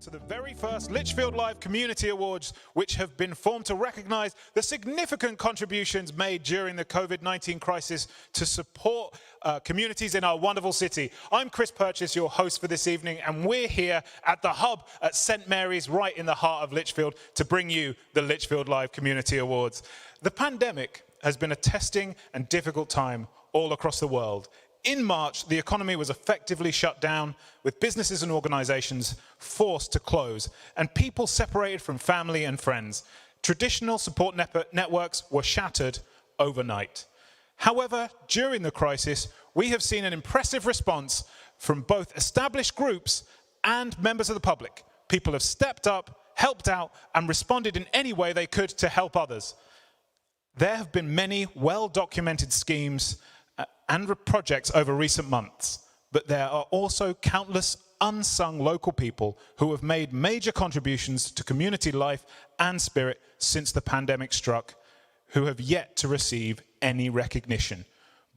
To the very first Lichfield Live Community Awards, which have been formed to recognise the significant contributions made during the COVID-19 crisis to support communities in our wonderful city. I'm Chris Purchase, your host for this evening, and we're here at the hub at St Mary's, right in the heart of Lichfield, to bring you the Lichfield Live Community Awards. The pandemic has been a testing and difficult time all across the world. In March, the economy was effectively shut down, with businesses and organisations forced to close, and people separated from family and friends. Traditional support networks were shattered overnight. However, during the crisis, we have seen an impressive response from both established groups and members of the public. People have stepped up, helped out, and responded in any way they could to help others. There have been many well-documented schemes and projects over recent months, but there are also countless unsung local people who have made major contributions to community life and spirit since the pandemic struck, who have yet to receive any recognition.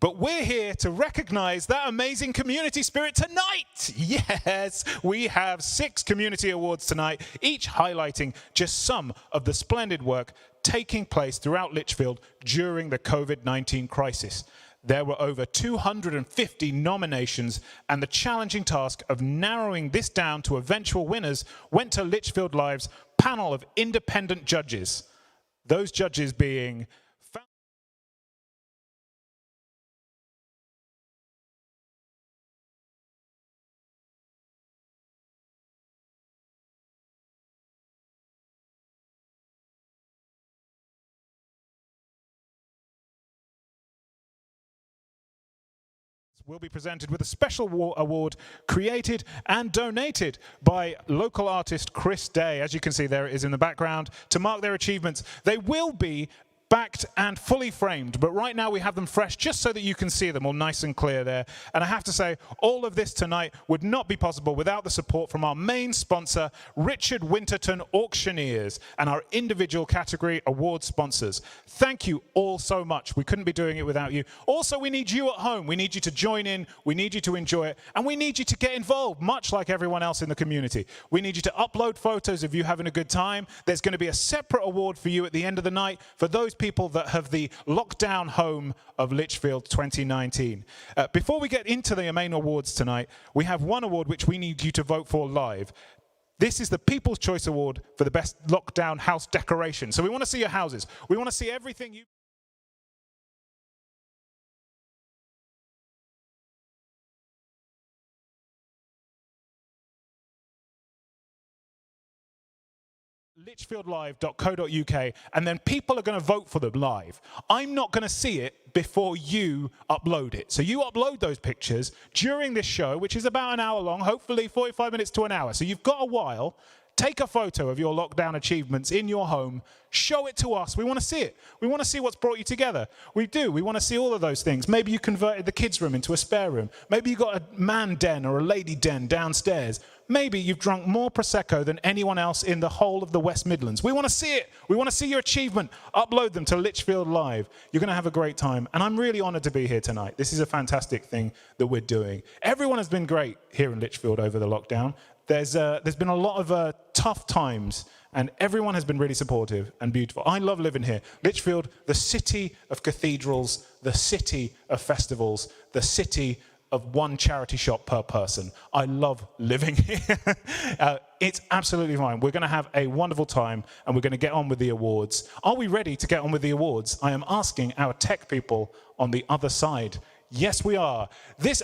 But we're here to recognize that amazing community spirit tonight. Yes, we have 6 community awards tonight, each highlighting just some of the splendid work taking place throughout Lichfield during the COVID-19 crisis. There were over 250 nominations, and the challenging task of narrowing this down to eventual winners went to Lichfield Live's panel of independent judges. Those judges being will be presented with a special award created and donated by local artist Chris Day. As you can see, there it is in the background, to mark their achievements. They will be backed and fully framed, but right now we have them fresh just so that you can see them all nice and clear there. And I have to say, all of this tonight would not be possible without the support from our main sponsor, Richard Winterton Auctioneers, and our individual category award sponsors. Thank you all so much. We couldn't be doing it without you. Also, we need you at home. We need you to join in. We need you to enjoy it. And we need you to get involved, much like everyone else in the community. We need you to upload photos of you having a good time. There's going to be a separate award for you at the end of the night for those people that have the lockdown home of Lichfield 2019. Before we get into the main awards tonight, we have one award which we need you to vote for live. This is the People's Choice Award for the best lockdown house decoration. So we want to see your houses. We want to see everything you... lichfieldlive.co.uk, and then people are going to vote for them live. I'm not going to see it before you upload it. So you upload those pictures during this show, which is about an hour long, hopefully 45 minutes to an hour. So you've got a while. Take a photo of your lockdown achievements in your home. Show it to us. We want to see it. We want to see what's brought you together. We do. We want to see all of those things. Maybe you converted the kids' room into a spare room. Maybe you got a man den or a lady den downstairs. Maybe you've drunk more Prosecco than anyone else in the whole of the West Midlands. We want to see it. We want to see your achievement. Upload them to Lichfield Live. You're going to have a great time. And I'm really honoured to be here tonight. This is a fantastic thing that we're doing. Everyone has been great here in Lichfield over the lockdown. There's been a lot of tough times, and everyone has been really supportive and beautiful. I love living here. Lichfield, the city of cathedrals, the city of festivals, the city of one charity shop per person. I love living here. It's absolutely fine. We're going to have a wonderful time, and we're going to get on with the awards. Are we ready to get on with the awards? I am asking our tech people on the other side. Yes, we are.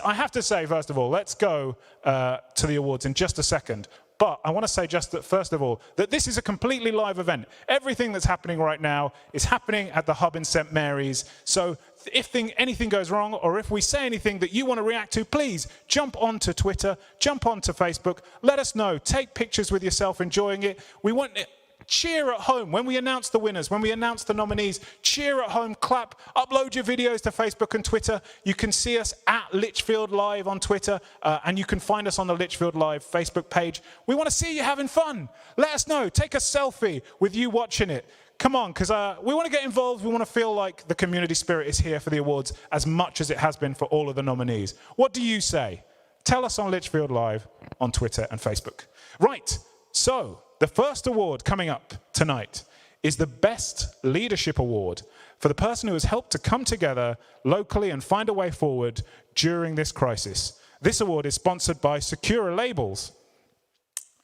I have to say, first of all, let's go to the awards in just a second. But I want to say just that, first of all, that this is a completely live event. Everything that's happening right now is happening at the hub in St Mary's. So if anything goes wrong, or if we say anything that you want to react to, please jump onto Twitter, jump onto Facebook, let us know. Take pictures with yourself enjoying it. We want it. Cheer at home. When we announce the winners, when we announce the nominees, cheer at home, clap, upload your videos to Facebook and Twitter. You can see us at Lichfield Live on Twitter, and you can find us on the Lichfield Live Facebook page. We want to see you having fun. Let us know. Take a selfie with you watching it. Come on, because we want to get involved. We want to feel like the community spirit is here for the awards as much as it has been for all of the nominees. What do you say? Tell us on Lichfield Live on Twitter and Facebook. Right. So, the first award coming up tonight is the Best Leadership Award for the person who has helped to come together locally and find a way forward during this crisis. This award is sponsored by Secura Labels.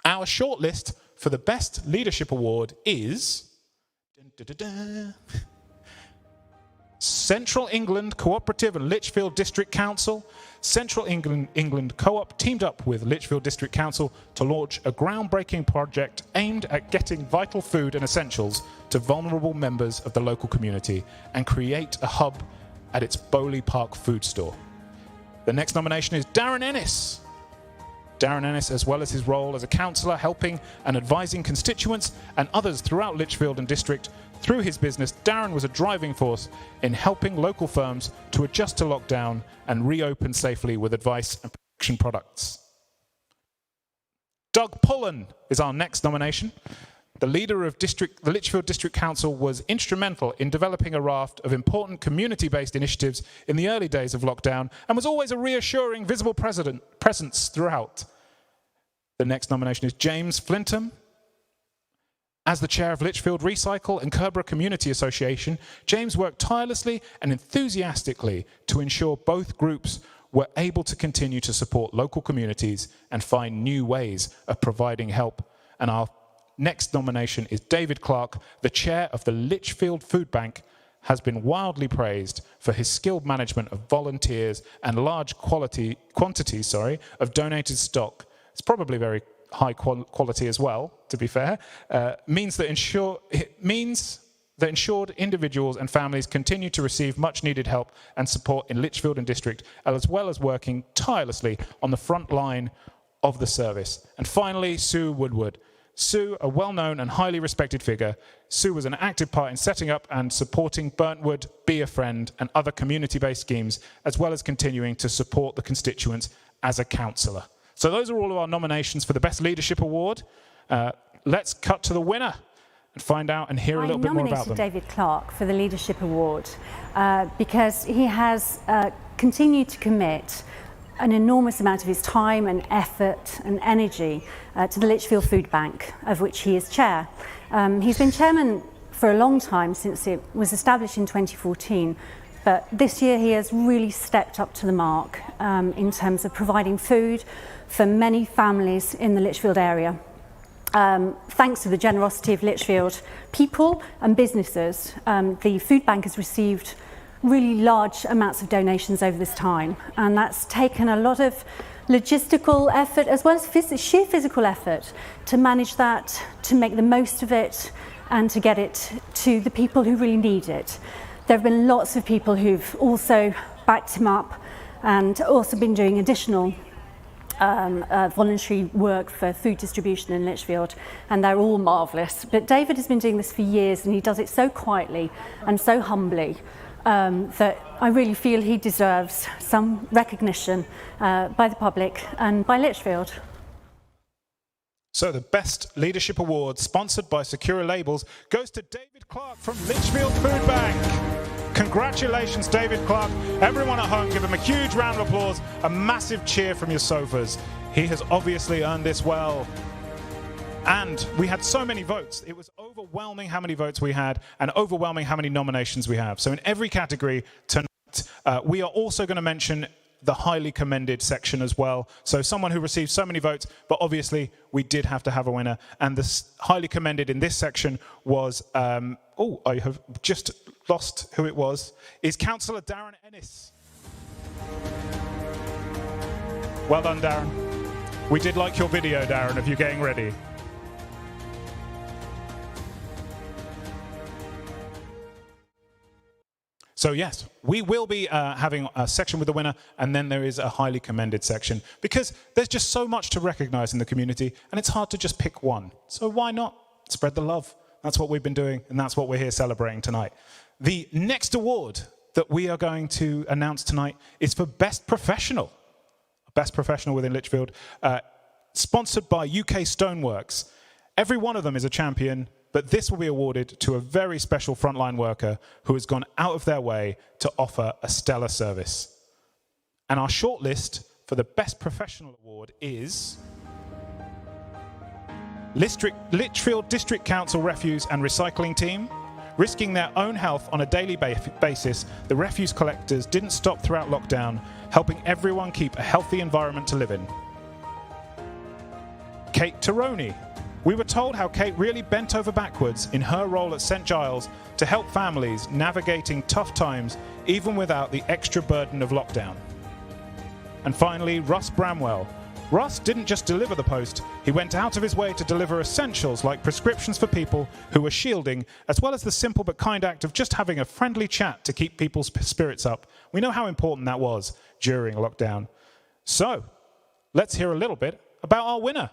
Our shortlist for the Best Leadership Award is Central England Cooperative and Lichfield District Council. Central England Co-op teamed up with Lichfield District Council to launch a groundbreaking project aimed at getting vital food and essentials to vulnerable members of the local community and create a hub at its Bowley Park food store. The next nomination is Darren Ennis. Darren Ennis, as well as his role as a councillor, helping and advising constituents and others throughout Lichfield and District. Through his business, Darren was a driving force in helping local firms to adjust to lockdown and reopen safely with advice and protection products. Doug Pullen is our next nomination. The leader of the Lichfield District Council was instrumental in developing a raft of important community-based initiatives in the early days of lockdown and was always a reassuring, visible presence throughout. The next nomination is James Flintham. As the chair of Lichfield Recycle and Kerborough Community Association, James worked tirelessly and enthusiastically to ensure both groups were able to continue to support local communities and find new ways of providing help. And our next nomination is David Clark, the chair of the Lichfield Food Bank, has been wildly praised for his skilled management of volunteers and large quantities of donated stock. It's probably very high quality as well, to be fair. Means that insured individuals and families continue to receive much needed help and support in Lichfield and District, as well as working tirelessly on the front line of the service. And finally, Sue Woodward. Sue, a well-known and highly respected figure, Sue was an active part in setting up and supporting Burntwood, Be a Friend, and other community-based schemes, as well as continuing to support the constituents as a councillor. So those are all of our nominations for the Best Leadership Award. Let's cut to the winner and find out and hear a little bit more about them. I nominated David Clark for the Leadership Award because he has continued to commit an enormous amount of his time and effort and energy to the Lichfield Food Bank, of which he is chair. He's been chairman for a long time, since it was established in 2014, but this year he has really stepped up to the mark in terms of providing food for many families in the Lichfield area. Thanks to the generosity of Lichfield people and businesses, the food bank has received really large amounts of donations over this time, and that's taken a lot of logistical effort as well as sheer physical effort to manage that, to make the most of it, and to get it to the people who really need it. There have been lots of people who've also backed him up and also been doing additional voluntary work for food distribution in Lichfield, and they're all marvellous. But David has been doing this for years, and he does it so quietly and so humbly that I really feel he deserves some recognition by the public and by Lichfield. So the Best Leadership Award, sponsored by Secura Labels, goes to David Clark from Lichfield Food Bank. Congratulations, David Clark. Everyone at home, give him a huge round of applause, a massive cheer from your sofas. He has obviously earned this well. And we had so many votes. It was overwhelming how many votes we had and overwhelming how many nominations we have. So in every category tonight, we are also going to mention the highly commended section as well. So someone who received so many votes, but obviously we did have to have a winner. And the highly commended in this section was, I have just lost who it was, is Councillor Darren Ennis. Well done, Darren. We did like your video, Darren, of you getting ready. So yes, we will be having a section with the winner, and then there is a highly commended section, because there's just so much to recognise in the community, and it's hard to just pick one. So why not spread the love? That's what we've been doing, and that's what we're here celebrating tonight. The next award that we are going to announce tonight is for Best Professional. Best Professional within Lichfield, sponsored by UK Stoneworks. Every one of them is a champion, but this will be awarded to a very special frontline worker who has gone out of their way to offer a stellar service. And our shortlist for the Best Professional Award is Lichfield District Council refuse and recycling team. Risking their own health on a daily basis, the refuse collectors didn't stop throughout lockdown, helping everyone keep a healthy environment to live in. Kate Taroney. We were told how Kate really bent over backwards in her role at St Giles to help families navigating tough times even without the extra burden of lockdown. And finally, Russ Bramwell. Russ didn't just deliver the post, he went out of his way to deliver essentials like prescriptions for people who were shielding, as well as the simple but kind act of just having a friendly chat to keep people's spirits up. We know how important that was during lockdown. So, let's hear a little bit about our winner.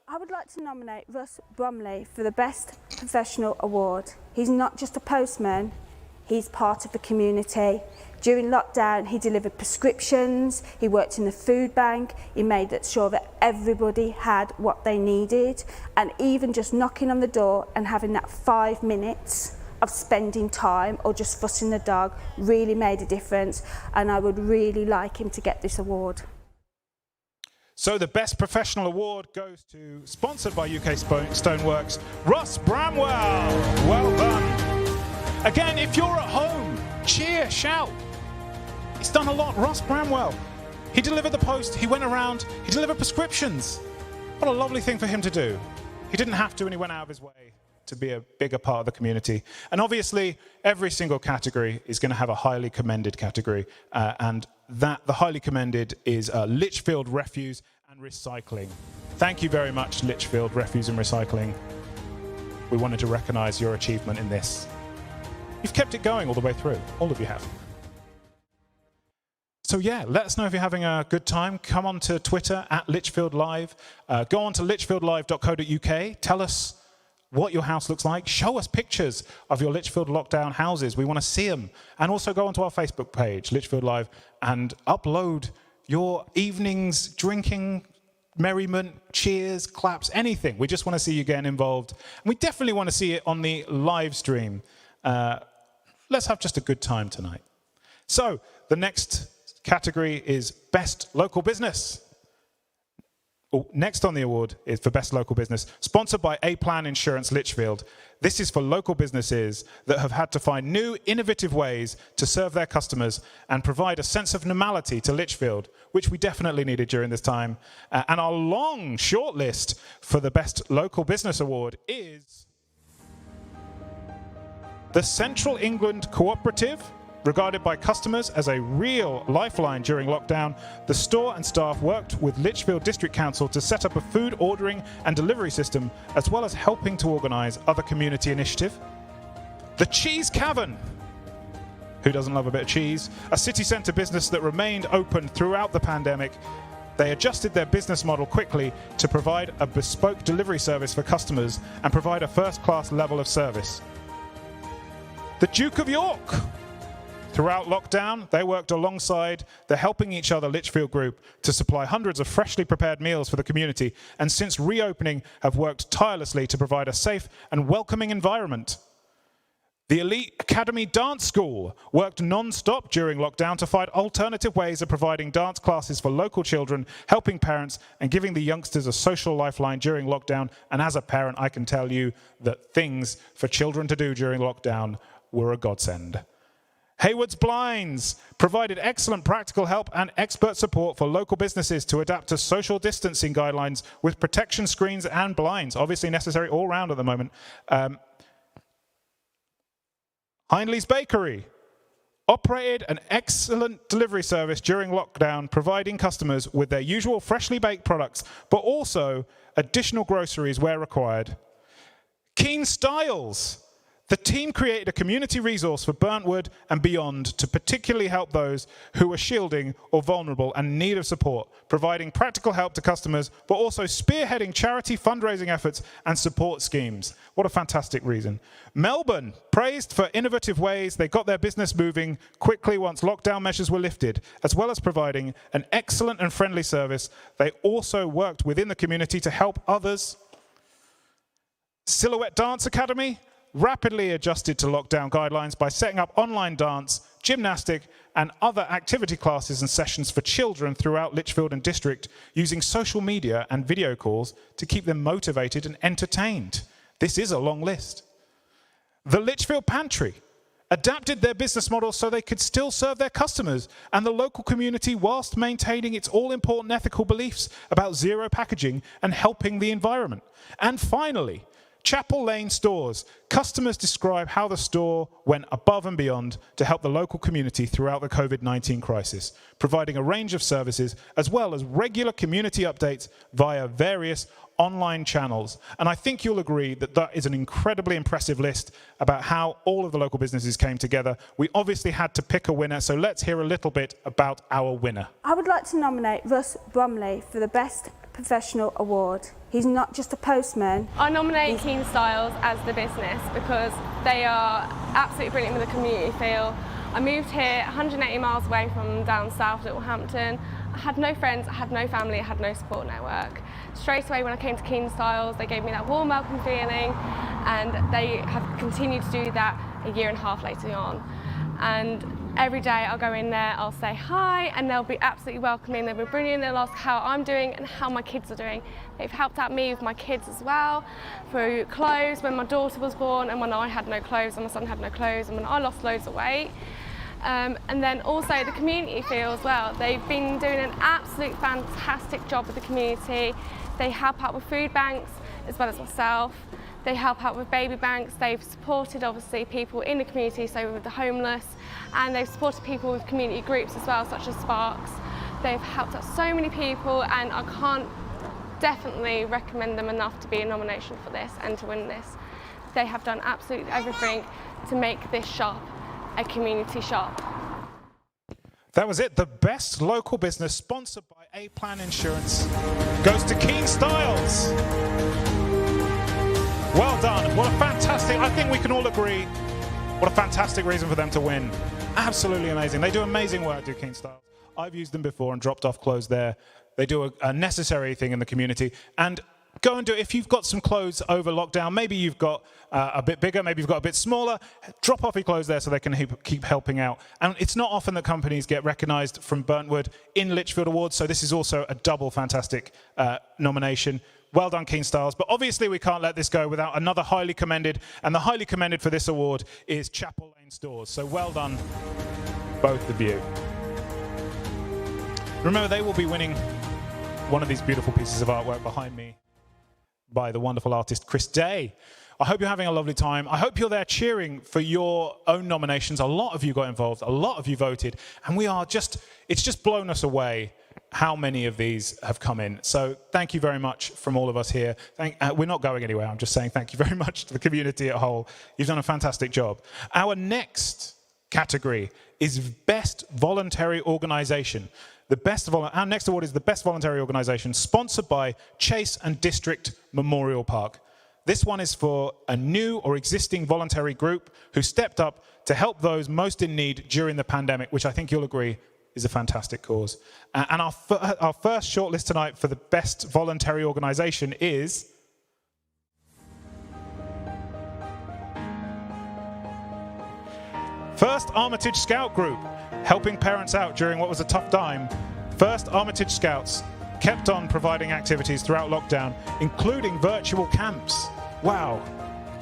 I would like to nominate Russ Bromley for the Best Professional Award. He's not just a postman, he's part of the community. During lockdown, he delivered prescriptions, he worked in the food bank, he made sure that everybody had what they needed, and even just knocking on the door and having that 5 minutes of spending time or just fussing the dog really made a difference, and I would really like him to get this award. So the Best Professional Award goes to, sponsored by UK Stoneworks, Russ Bramwell. Well done. Again, if you're at home, cheer, shout. He's done a lot. Russ Bramwell. He delivered the post. He went around. He delivered prescriptions. What a lovely thing for him to do. He didn't have to, and he went out of his way to be a bigger part of the community. And obviously, every single category is going to have a highly commended category. And the highly commended is Lichfield Refuse and Recycling. Thank you very much, Lichfield Refuse and Recycling. We wanted to recognise your achievement in this. You've kept it going all the way through. All of you have. So yeah, let us know if you're having a good time. Come on to Twitter at Lichfield Live. Go on to lichfieldlive.co.uk. Tell us what your house looks like. Show us pictures of your Lichfield lockdown houses. We want to see them. And also go onto our Facebook page, Lichfield Live, and upload your evenings, drinking, merriment, cheers, claps, anything. We just want to see you getting involved. And we definitely want to see it on the live stream. Let's have just a good time tonight. So the next category is Best Local Business. Next on the award is for Best Local Business, sponsored by A-Plan Insurance Lichfield. This is for local businesses that have had to find new, innovative ways to serve their customers and provide a sense of normality to Lichfield, which we definitely needed during this time. And our long shortlist for the Best Local Business Award is the Central England Cooperative. Regarded by customers as a real lifeline during lockdown, the store and staff worked with Lichfield District Council to set up a food ordering and delivery system, as well as helping to organise other community initiative. The Cheese Cavern. Who doesn't love a bit of cheese? A city centre business that remained open throughout the pandemic. They adjusted their business model quickly to provide a bespoke delivery service for customers and provide a first-class level of service. The Duke of York. Throughout lockdown, they worked alongside the Helping Each Other Lichfield group to supply hundreds of freshly prepared meals for the community, and since reopening have worked tirelessly to provide a safe and welcoming environment. The Elite Academy Dance School worked non-stop during lockdown to find alternative ways of providing dance classes for local children, helping parents and giving the youngsters a social lifeline during lockdown. And as a parent, I can tell you that things for children to do during lockdown were a godsend. Hayward's Blinds provided excellent practical help and expert support for local businesses to adapt to social distancing guidelines with protection screens and blinds, obviously necessary all round at the moment. Hindley's Bakery operated an excellent delivery service during lockdown, providing customers with their usual freshly baked products, but also additional groceries where required. Keen Styles. The team created a community resource for Burntwood and beyond to particularly help those who were shielding or vulnerable and in need of support, providing practical help to customers, but also spearheading charity fundraising efforts and support schemes. What a fantastic reason. Melbourne, praised for innovative ways they got their business moving quickly once lockdown measures were lifted, as well as providing an excellent and friendly service. They also worked within the community to help others. Silhouette Dance Academy rapidly adjusted to lockdown guidelines by setting up online dance, gymnastic, and other activity classes and sessions for children throughout Lichfield and District, using social media and video calls to keep them motivated and entertained. This is a long list. The Lichfield Pantry adapted their business model so they could still serve their customers and the local community whilst maintaining its all-important ethical beliefs about zero packaging and helping the environment. And finally, Chapel Lane Stores. Customers describe how the store went above and beyond to help the local community throughout the COVID-19 crisis, providing a range of services as well as regular community updates via various online channels. And I think you'll agree that that is an incredibly impressive list about how all of the local businesses came together. We obviously had to pick a winner, so let's hear a little bit about our winner. I would like to nominate Russ Bromley for the Best Professional Award. He's not just a postman. I nominate Keen Styles as the business because they are absolutely brilliant with the community feel. I moved here 180 miles away from down south, Littlehampton. I had no friends, I had no family, I had no support network. Straight away when I came to Keen Styles, they gave me that warm welcome feeling, and they have continued to do that a year and a half later on. And every day I'll go in there, I'll say hi, and they'll be absolutely welcoming, they'll be brilliant, they'll ask how I'm doing and how my kids are doing. They've helped out me with my kids as well, through clothes when my daughter was born and when I had no clothes and my son had no clothes and when I lost loads of weight. And then also the community feel as well. They've been doing an absolute fantastic job with the community. They help out with food banks as well as myself. They help out with baby banks. They've supported obviously people in the community, so with the homeless, and they've supported people with community groups as well, such as Sparks. They've helped out so many people, and I can't definitely recommend them enough to be a nomination for this and to win this. They have done absolutely everything to make this shop a community shop. That was it. The best local business, sponsored by A-Plan Insurance, goes to Keen Styles. Well done. What a fantastic, I think we can all agree, what a fantastic reason for them to win. Absolutely amazing. They do amazing work, do Keen Styles. I've used them before and dropped off clothes there. They do a necessary thing in the community. And go and do it. If you've got some clothes over lockdown, maybe you've got a bit bigger, maybe you've got a bit smaller, drop off your clothes there so they can keep helping out. And it's not often that companies get recognised from Burntwood in Lichfield Awards, so this is also a double fantastic nomination. Well done, Keen Styles. But obviously we can't let this go without another highly commended, and the highly commended for this award is Chapel Lane Stores. So well done, both of you. Remember, they will be winning one of these beautiful pieces of artwork behind me by the wonderful artist Chris Day. I hope you're having a lovely time. I hope you're there cheering for your own nominations. A lot of you got involved, a lot of you voted, and it's just blown us away how many of these have come in. So thank you very much from all of us here. We're not going anywhere, I'm just saying thank you very much to the community at whole. You've done a fantastic job. Our next category is Best Voluntary Organisation. Our next award is the Best Voluntary Organisation, sponsored by Chase and District Memorial Park. This one is for a new or existing voluntary group who stepped up to help those most in need during the pandemic, which I think you'll agree is a fantastic cause. And our first shortlist tonight for the Best Voluntary Organisation is First Armitage Scout Group, helping parents out during what was a tough time. First Armitage Scouts kept on providing activities throughout lockdown, including virtual camps. Wow,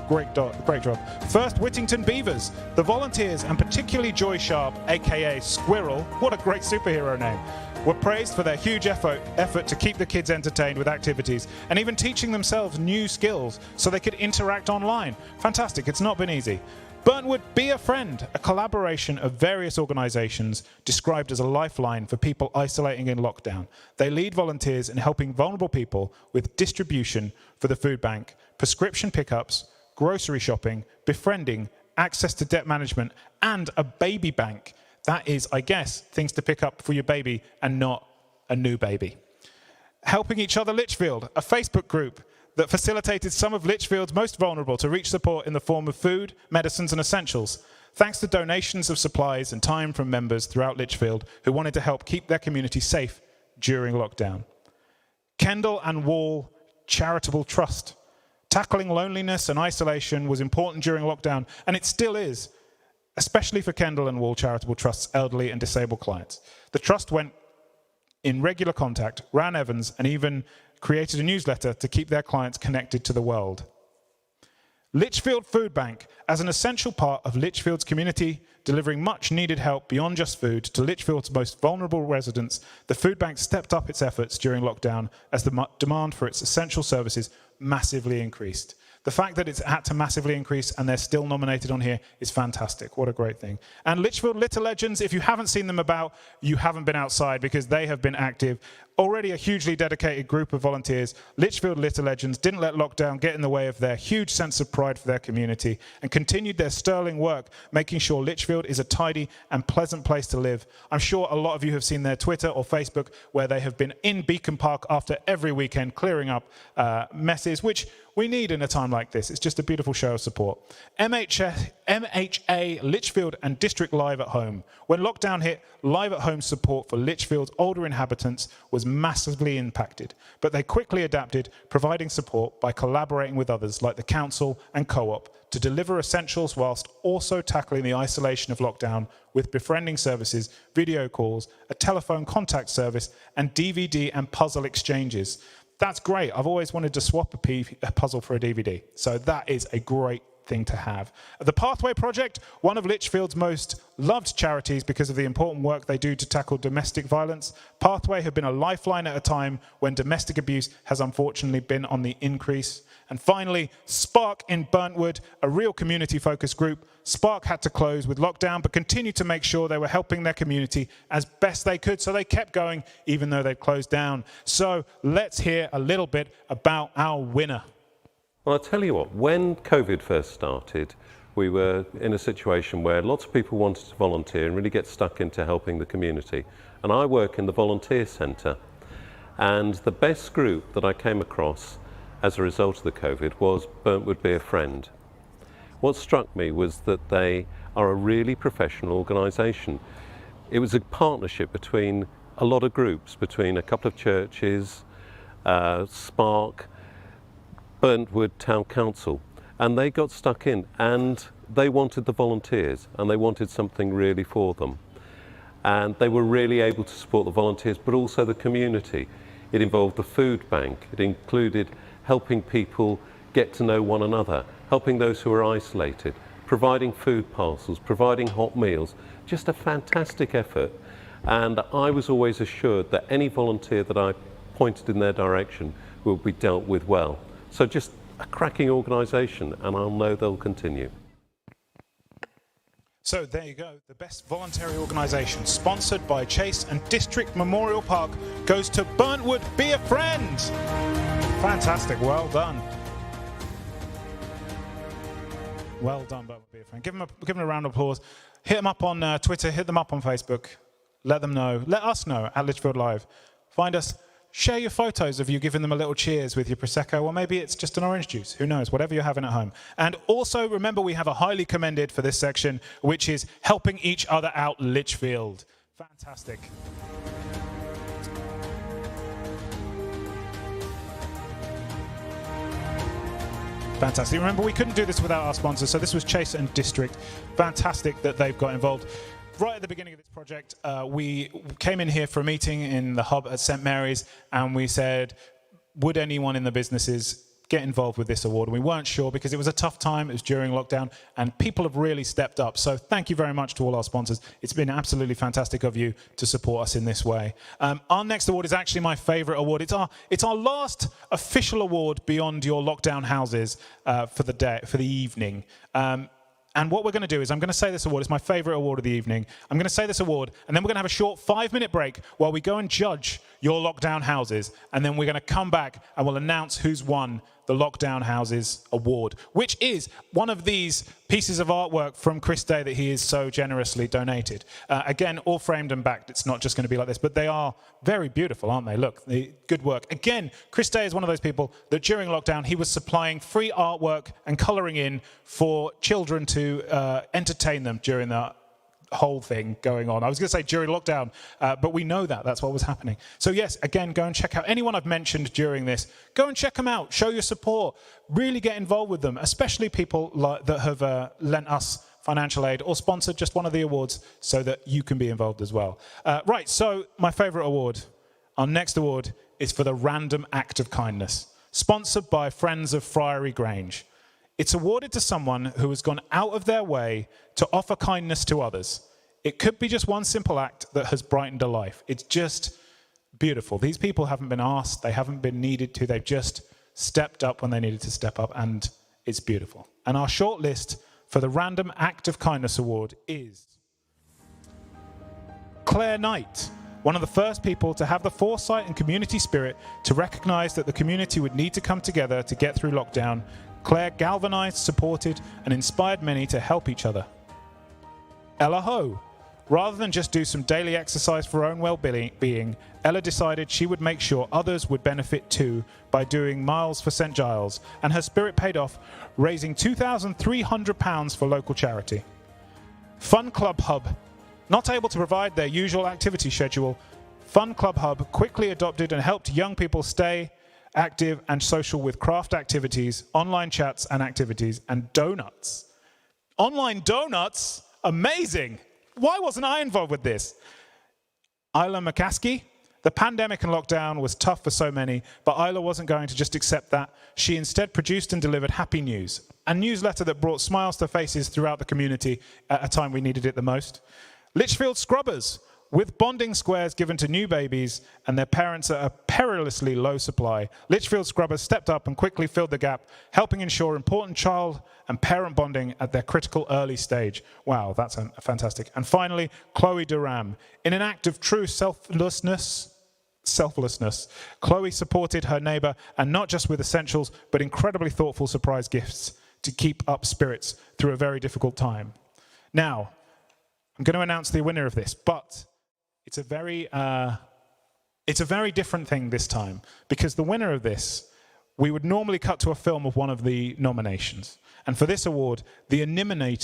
great job. First Whittington Beavers, the volunteers, and particularly Joy Sharp, aka Squirrel, what a great superhero name, were praised for their huge effort to keep the kids entertained with activities and even teaching themselves new skills so they could interact online. Fantastic, it's not been easy. Burntwood Be a Friend, a collaboration of various organisations described as a lifeline for people isolating in lockdown. They lead volunteers in helping vulnerable people with distribution for the food bank, prescription pickups, grocery shopping, befriending, access to debt management, and a baby bank. That is, I guess, things to pick up for your baby and not a new baby. Helping Each Other Lichfield, a Facebook group that facilitated some of Lichfield's most vulnerable to reach support in the form of food, medicines, and essentials, thanks to donations of supplies and time from members throughout Lichfield who wanted to help keep their community safe during lockdown. Kendall and Wall Charitable Trust. Tackling loneliness and isolation was important during lockdown, and it still is. especially for Kendall and Wall Charitable Trust's elderly and disabled clients. The Trust went in regular contact, ran Evans, and even created a newsletter to keep their clients connected to the world. Lichfield Food Bank, as an essential part of Lichfield's community, delivering much needed help beyond just food to Lichfield's most vulnerable residents, the food bank stepped up its efforts during lockdown as the demand for its essential services massively increased. The fact that it's had to massively increase and they're still nominated on here is fantastic. What a great thing. And Lichfield Litter Legends, if you haven't seen them about, you haven't been outside because they have been active. Already a hugely dedicated group of volunteers, Lichfield Litter Legends didn't let lockdown get in the way of their huge sense of pride for their community and continued their sterling work, making sure Lichfield is a tidy and pleasant place to live. I'm sure a lot of you have seen their Twitter or Facebook where they have been in Beacon Park after every weekend clearing up messes, which we need in a time like this. It's just a beautiful show of support. MHA, Lichfield and District Live at Home. When lockdown hit, Live at Home support for Lichfield's older inhabitants was massively impacted, but they quickly adapted, providing support by collaborating with others like the council and co-op to deliver essentials whilst also tackling the isolation of lockdown with befriending services, video calls, a telephone contact service, and DVD and puzzle exchanges. That's great. I've always wanted to swap a puzzle for a DVD, so that is a great thing to have. The Pathway Project, one of Lichfield's most loved charities because of the important work they do to tackle domestic violence. Pathway have been a lifeline at a time when domestic abuse has unfortunately been on the increase. And finally, Spark in Burntwood, a real community-focused group. Spark had to close with lockdown, but continued to make sure they were helping their community as best they could, so they kept going even though they'd closed down. So let's hear a little bit about our winner. Well, I'll tell you what, when COVID first started, we were in a situation where lots of people wanted to volunteer and really get stuck into helping the community. And I work in the volunteer centre. And the best group that I came across as a result of the COVID was Burntwood Be a Friend. What struck me was that they are a really professional organisation. It was a partnership between a lot of groups, between a couple of churches, Spark, Burntwood Town Council, and they got stuck in and they wanted the volunteers and they wanted something really for them. And they were really able to support the volunteers but also the community. It involved the food bank, it included helping people get to know one another, helping those who are isolated, providing food parcels, providing hot meals, just a fantastic effort. And I was always assured that any volunteer that I pointed in their direction will be dealt with well. So just a cracking organisation, and I'll know they'll continue. So there you go. The best voluntary organisation, sponsored by Chase and District Memorial Park, goes to Burntwood Be a Friend. Fantastic. Well done. Well done, Burntwood Be a Friend. Give them a round of applause. Hit them up on Twitter. Hit them up on Facebook. Let them know. Let us know at Lichfield Live. Find us. Share your photos of you giving them a little cheers with your Prosecco, or maybe it's just an orange juice. Who knows? Whatever you're having at home. And also, remember, we have a highly commended for this section, which is helping each other out Lichfield. Fantastic. Fantastic. Remember, we couldn't do this without our sponsors, so this was Chase and District. Fantastic that they've got involved. Right at the beginning of this project, we came in here for a meeting in the hub at St. Mary's, and we said, would anyone in the businesses get involved with this award? And we weren't sure because it was a tough time, it was during lockdown, and people have really stepped up. So thank you very much to all our sponsors. It's been absolutely fantastic of you to support us in this way. Our next award is actually my favourite award. It's our last official award beyond your lockdown houses for the evening. And what we're going to do is I'm going to say this award. It's my favourite award of the evening. I'm going to say this award, and then we're going to have a short 5-minute break while we go and judge your lockdown houses. And then we're going to come back and we'll announce who's won the Lockdown Houses Award, which is one of these pieces of artwork from Chris Day that he has so generously donated. Again, all framed and backed. It's not just going to be like this, but they are very beautiful, aren't they? Look, the good work. Again, Chris Day is one of those people that during lockdown, he was supplying free artwork and colouring in for children to entertain them during the whole thing going on. I was going to say during lockdown, but we know that that's what was happening. So yes, again, go and check out anyone I've mentioned during this. Go and check them out. Show your support. Really get involved with them, especially people that have lent us financial aid, or sponsor just one of the awards so that you can be involved as well. Right, so my favorite award, our next award is for the Random Act of Kindness, sponsored by Friends of Friary Grange. It's awarded to someone who has gone out of their way to offer kindness to others. It could be just one simple act that has brightened a life. It's just beautiful. These people haven't been asked, they haven't been needed to, they've just stepped up when they needed to step up, and it's beautiful. And our shortlist for the Random Act of Kindness Award is Claire Knight, one of the first people to have the foresight and community spirit to recognise that the community would need to come together to get through lockdown. Claire galvanised, supported, and inspired many to help each other. Ella Ho. Rather than just do some daily exercise for her own well-being, Ella decided she would make sure others would benefit too by doing miles for St Giles, and her spirit paid off, raising £2,300 for local charity. Fun Club Hub. Not able to provide their usual activity schedule, Fun Club Hub quickly adopted and helped young people stay active and social with craft activities, online chats and activities, and donuts. Online donuts? Amazing! Why wasn't I involved with this? Isla McCaskey. The pandemic and lockdown was tough for so many, but Isla wasn't going to just accept that. She instead produced and delivered happy news, a newsletter that brought smiles to faces throughout the community at a time we needed it the most. Lichfield Scrubbers, with bonding squares given to new babies and their parents at a perilously low supply, Lichfield Scrubbers stepped up and quickly filled the gap, helping ensure important child and parent bonding at their critical early stage. Wow, that's fantastic. And finally, Chloe Durham. In an act of true selflessness, Chloe supported her neighbour, and not just with essentials, but incredibly thoughtful surprise gifts to keep up spirits through a very difficult time. Now, I'm going to announce the winner of this, but it's a very different thing this time, because the winner of this, we would normally cut to a film of one of the nominations. And for this award, the anonymity,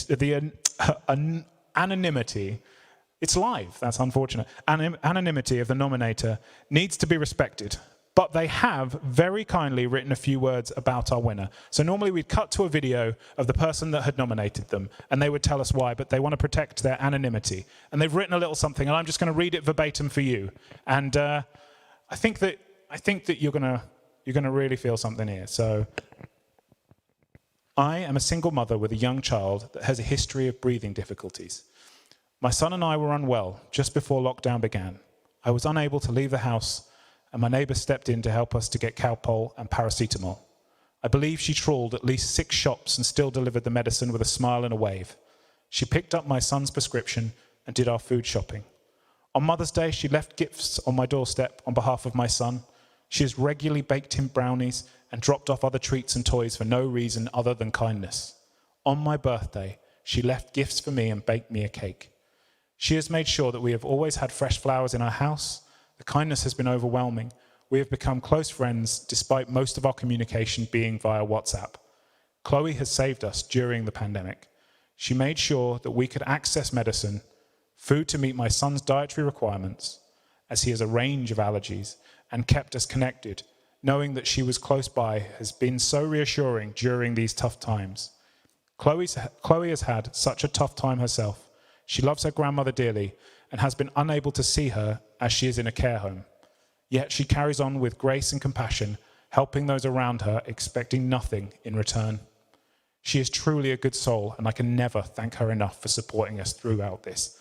it's live, that's unfortunate, anonymity of the nominator needs to be respected. But they have very kindly written a few words about our winner. So normally we'd cut to a video of the person that had nominated them, and they would tell us why, but they want to protect their anonymity. And they've written a little something, and I'm just going to read it verbatim for you. And I think that you're going to really feel something here. So, I am a single mother with a young child that has a history of breathing difficulties. My son and I were unwell just before lockdown began. I was unable to leave the house, and my neighbour stepped in to help us to get Calpol and paracetamol. I believe she trawled at least 6 shops and still delivered the medicine with a smile and a wave. She picked up my son's prescription and did our food shopping. On Mother's Day, she left gifts on my doorstep on behalf of my son. She has regularly baked him brownies and dropped off other treats and toys for no reason other than kindness. On my birthday, she left gifts for me and baked me a cake. She has made sure that we have always had fresh flowers in our house. The kindness has been overwhelming. We have become close friends despite most of our communication being via WhatsApp. Chloe has saved us during the pandemic. She made sure that we could access medicine, food to meet my son's dietary requirements, as he has a range of allergies, and kept us connected. Knowing that she was close by has been so reassuring during these tough times. Chloe has had such a tough time herself. She loves her grandmother dearly and has been unable to see her as she is in a care home. Yet she carries on with grace and compassion, helping those around her, expecting nothing in return. She is truly a good soul, and I can never thank her enough for supporting us throughout this.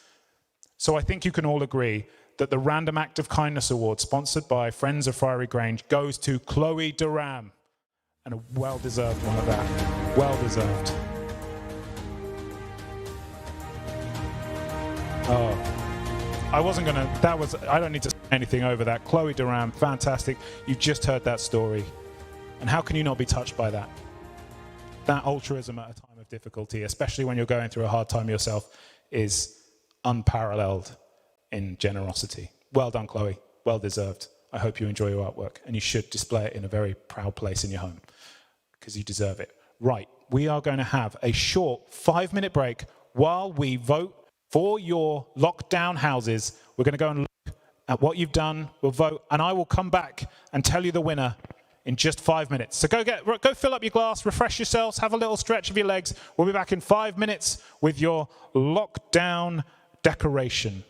So I think you can all agree that the Random Act of Kindness Award, sponsored by Friends of Friary Grange, goes to Chloe Durham. And a well-deserved one of that. Well-deserved. Oh, I don't need to say anything over that. Chloe Durham, fantastic. You just heard that story. And how can you not be touched by that? That altruism at a time of difficulty, especially when you're going through a hard time yourself, is unparalleled in generosity. Well done, Chloe. Well deserved. I hope you enjoy your artwork, and you should display it in a very proud place in your home, because you deserve it. Right, we are going to have a short 5-minute break while we vote for your lockdown houses. We're going to go and look at what you've done, we'll vote, and I will come back and tell you the winner in just 5 minutes. So go fill up your glass, refresh yourselves, have a little stretch of your legs. We'll be back in 5 minutes with your lockdown decoration.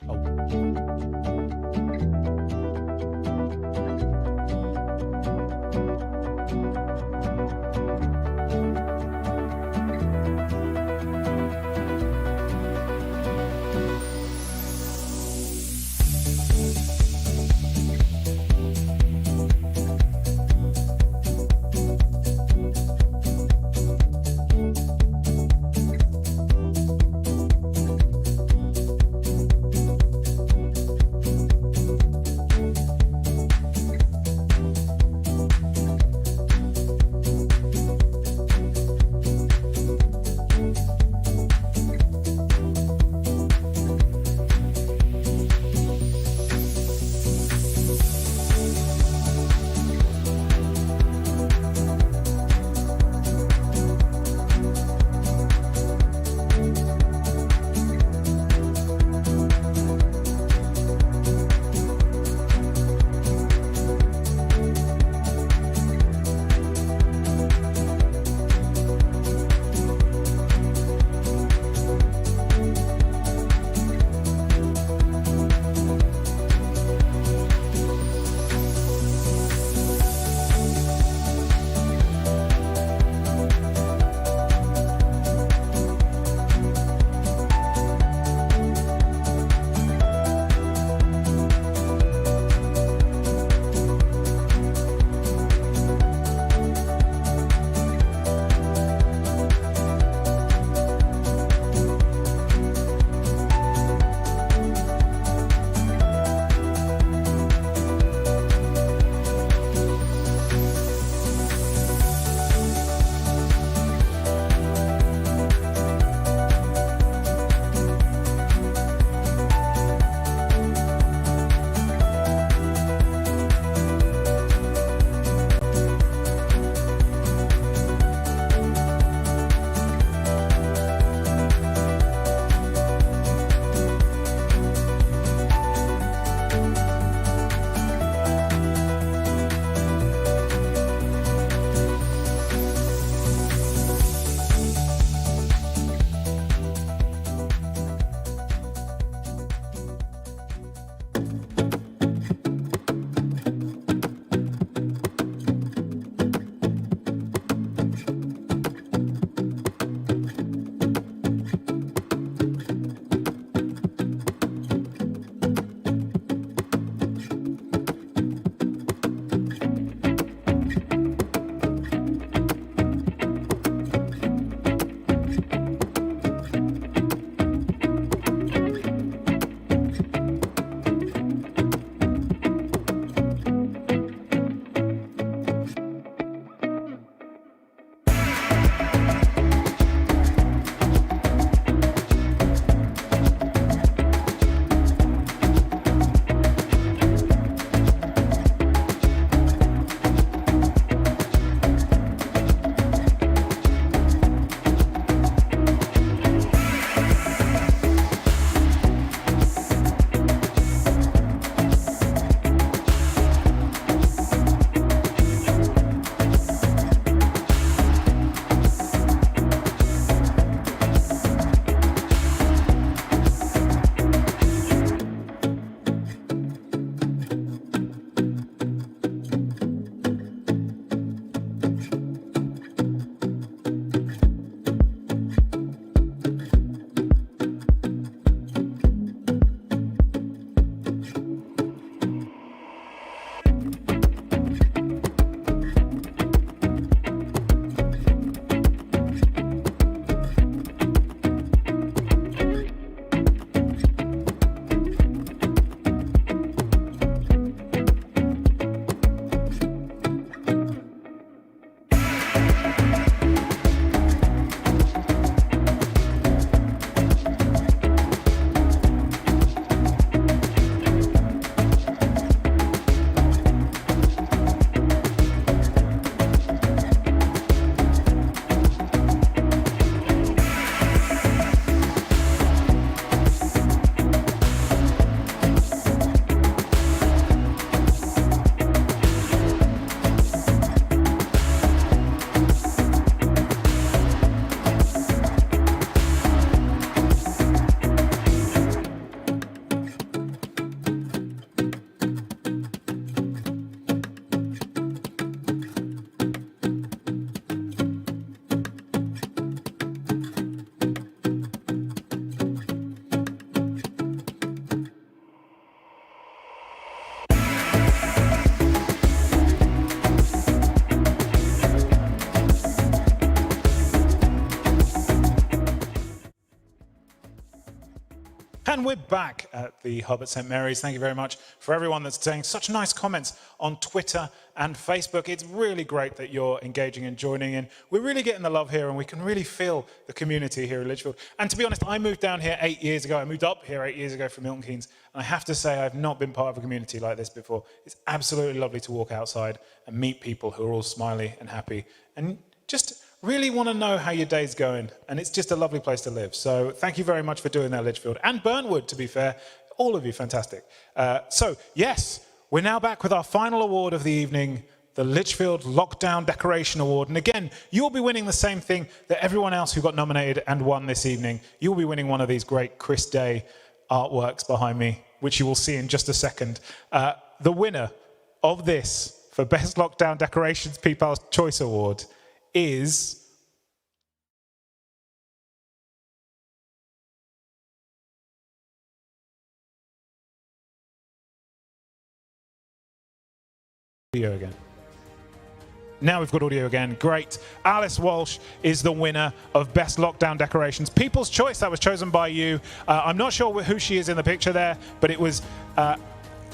And we're back at the Hub at St Mary's. Thank you very much for everyone that's saying such nice comments on Twitter and Facebook. It's really great that you're engaging and joining in. We're really getting the love here, and we can really feel the community here in Lichfield. And to be honest, I moved down here 8 years ago. I moved up here 8 years ago from Milton Keynes, and I have to say I've not been part of a community like this before. It's absolutely lovely to walk outside and meet people who are all smiley and happy, and just really want to know how your day's going, and it's just a lovely place to live. So thank you very much for doing that, Lichfield. And Burntwood, to be fair, all of you, fantastic. So yes, we're now back with our final award of the evening, the Lichfield Lockdown Decoration Award. And again, you'll be winning the same thing that everyone else who got nominated and won this evening. You'll be winning one of these great Chris Day artworks behind me, which you will see in just a second. The winner of this for Best Lockdown Decorations People's Choice Award is audio again. Now we've got audio again. Great. Alice Walsh is the winner of Best Lockdown Decorations. People's Choice, that was chosen by you. I'm not sure who she is in the picture there, but it was her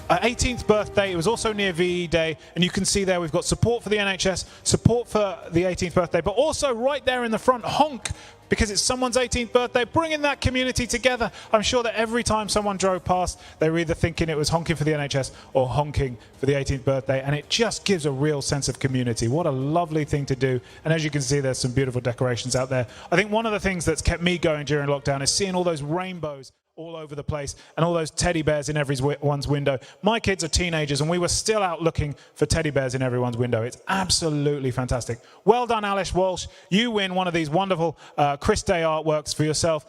18th birthday. It was also near VE Day, and you can see there we've got support for the NHS, support for the 18th birthday, but also right there in the front, honk, because it's someone's 18th birthday, bringing that community together. I'm sure that every time someone drove past, they were either thinking it was honking for the NHS or honking for the 18th birthday, and it just gives a real sense of community. What a lovely thing to do. And as you can see, there's some beautiful decorations out there. I think one of the things that's kept me going during lockdown is seeing all those rainbows all over the place and all those teddy bears in everyone's window. My kids are teenagers, and we were still out looking for teddy bears in everyone's window. It's absolutely fantastic. Well done, Alice Walsh. You win one of these wonderful Chris Day artworks for yourself.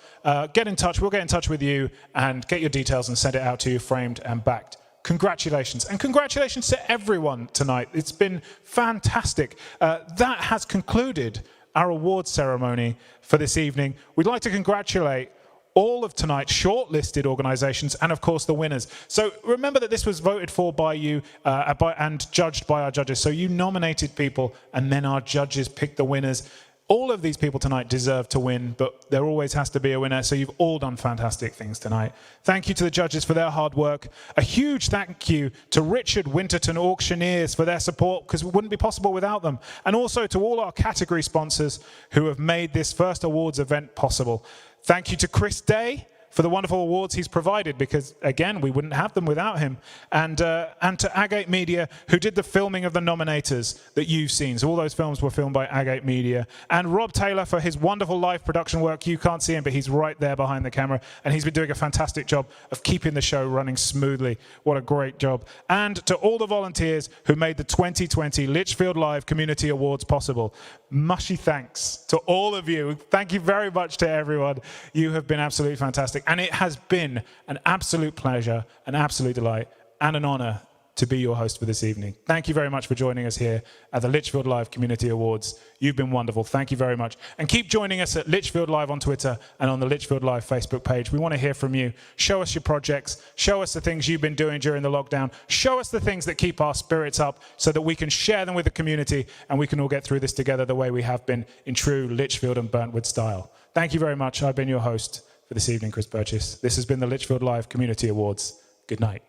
Get in touch. We'll get in touch with you and get your details and send it out to you, framed and backed. Congratulations. And congratulations to everyone tonight. It's been fantastic. That has concluded our awards ceremony for this evening. We'd like to congratulate all of tonight's shortlisted organisations and, of course, the winners. So remember that this was voted for by you and judged by our judges. So you nominated people, and then our judges picked the winners. All of these people tonight deserve to win, but there always has to be a winner. So you've all done fantastic things tonight. Thank you to the judges for their hard work. A huge thank you to Richard Winterton Auctioneers for their support, because it wouldn't be possible without them. And also to all our category sponsors who have made this first awards event possible. Thank you to Chris Day for the wonderful awards he's provided, because, again, we wouldn't have them without him. And to Agate Media, who did the filming of the nominators that you've seen. So all those films were filmed by Agate Media. And Rob Taylor for his wonderful live production work. You can't see him, but he's right there behind the camera. And he's been doing a fantastic job of keeping the show running smoothly. What a great job. And to all the volunteers who made the 2020 Lichfield Live Community Awards possible. Mushy thanks to all of you. Thank you very much to everyone. You have been absolutely fantastic. And it has been an absolute pleasure, an absolute delight, and an honour to be your host for this evening. Thank you very much for joining us here at the Lichfield Live Community Awards. You've been wonderful. Thank you very much. And keep joining us at Lichfield Live on Twitter and on the Lichfield Live Facebook page. We want to hear from you. Show us your projects. Show us the things you've been doing during the lockdown. Show us the things that keep our spirits up so that we can share them with the community and we can all get through this together the way we have been in true Lichfield and Burntwood style. Thank you very much. I've been your host for this evening, Chris Burgess. This has been the Lichfield Live Community Awards. Good night.